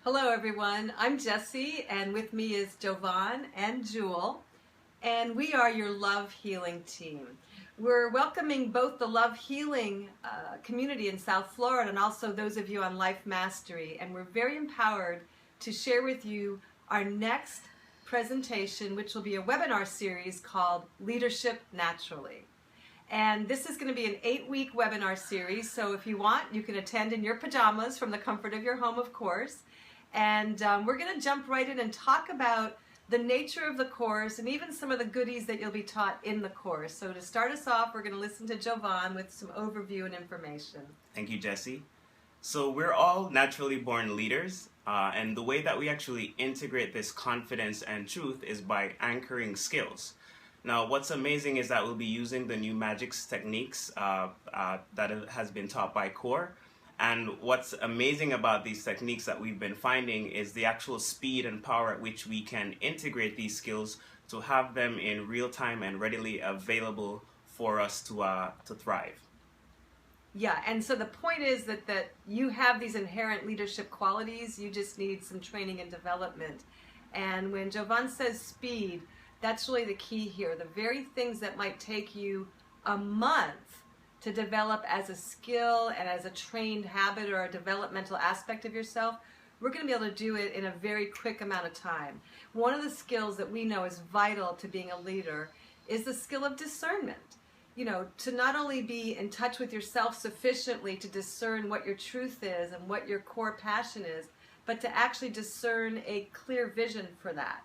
Hello everyone, I'm Jessie and with me is Jovan and Jewel, and we are your Love Healing team. We're welcoming both the Love Healing community in South Florida and also those of you on Life Mastery, and we're very empowered to share with you our next presentation, which will be a webinar series called Leadership Naturally. And this is going to be an 8-week webinar series, so if you want, you can attend in your pajamas from the comfort of your home, of course. And we're going to jump right in and talk about the nature of the course and even some of the goodies that you'll be taught in the course. So to start us off, we're going to listen to Jovan with some overview and information. Thank you, Jessie. So we're all naturally born leaders, and the way that we actually integrate this confidence and truth is by anchoring skills. Now, what's amazing is that we'll be using the new Magix techniques that has been taught by CORE. And what's amazing about these techniques that we've been finding is the actual speed and power at which we can integrate these skills to have them in real time and readily available for us to thrive. Yeah, and so the point is that you have these inherent leadership qualities, you just need some training and development. And when Jovan says speed, that's really the key here. The very things that might take you a month to develop as a skill and as a trained habit or a developmental aspect of yourself, we're going to be able to do it in a very quick amount of time. One of the skills that we know is vital to being a leader is the skill of discernment. You know, to not only be in touch with yourself sufficiently to discern what your truth is and what your core passion is, but to actually discern a clear vision for that.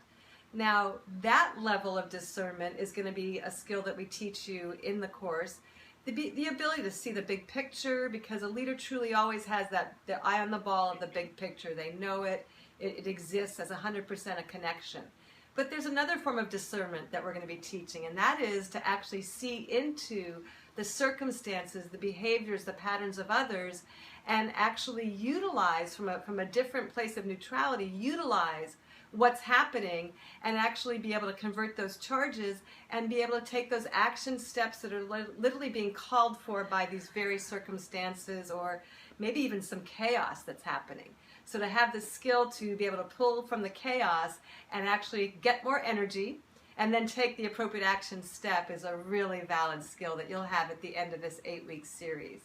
Now, that level of discernment is going to be a skill that we teach you in the course. The ability to see the big picture, because a leader truly always has the eye on the ball of the big picture. They know it exists as 100% a connection. But there's another form of discernment that we're going to be teaching, and that is to actually see into the circumstances, the behaviors, the patterns of others, and actually utilize from a different place of neutrality, utilize what's happening and actually be able to convert those charges and be able to take those action steps that are literally being called for by these very circumstances or maybe even some chaos that's happening. So to have the skill to be able to pull from the chaos and actually get more energy and then take the appropriate action step is a really valid skill that you'll have at the end of this 8-week series.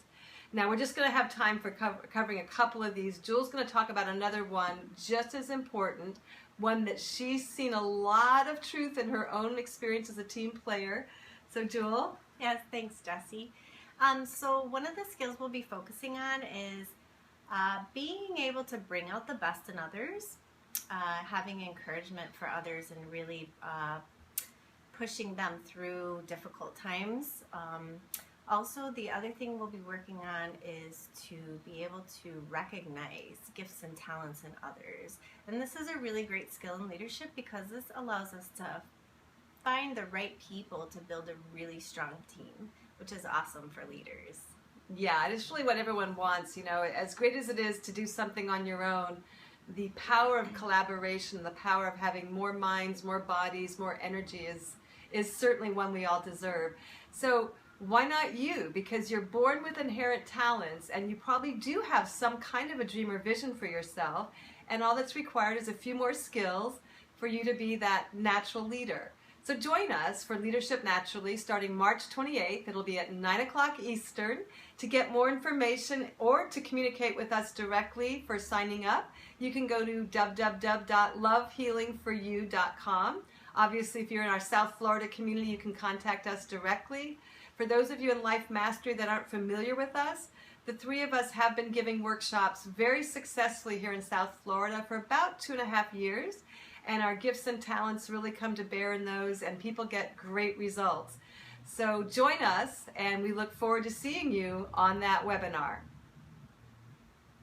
Now we're just going to have time for covering a couple of these. Jewel's going to talk about another one just as important, one that she's seen a lot of truth in her own experience as a team player. So Jewel? Yes, thanks, Jessie. So one of the skills we'll be focusing on is being able to bring out the best in others, having encouragement for others, and really pushing them through difficult times. Also, the other thing we'll be working on is to be able to recognize gifts and talents in others. And this is a really great skill in leadership because this allows us to find the right people to build a really strong team, which is awesome for leaders. Yeah, it's really what everyone wants. You know, as great as it is to do something on your own, the power of collaboration, the power of having more minds, more bodies, more energy is certainly one we all deserve. So why not you? Because you're born with inherent talents and you probably do have some kind of a dream or vision for yourself, and all that's required is a few more skills for you to be that natural leader. So join us for Leadership Naturally starting March 28th. It'll be at 9 o'clock Eastern. To get more information or to communicate with us directly for signing up, you can go to www.lovehealingforyou.com. Obviously, if you're in our South Florida community, you can contact us directly. For those of you in Life Mastery that aren't familiar with us, the three of us have been giving workshops very successfully here in South Florida for about 2.5 years, and our gifts and talents really come to bear in those, and people get great results. So join us, and we look forward to seeing you on that webinar.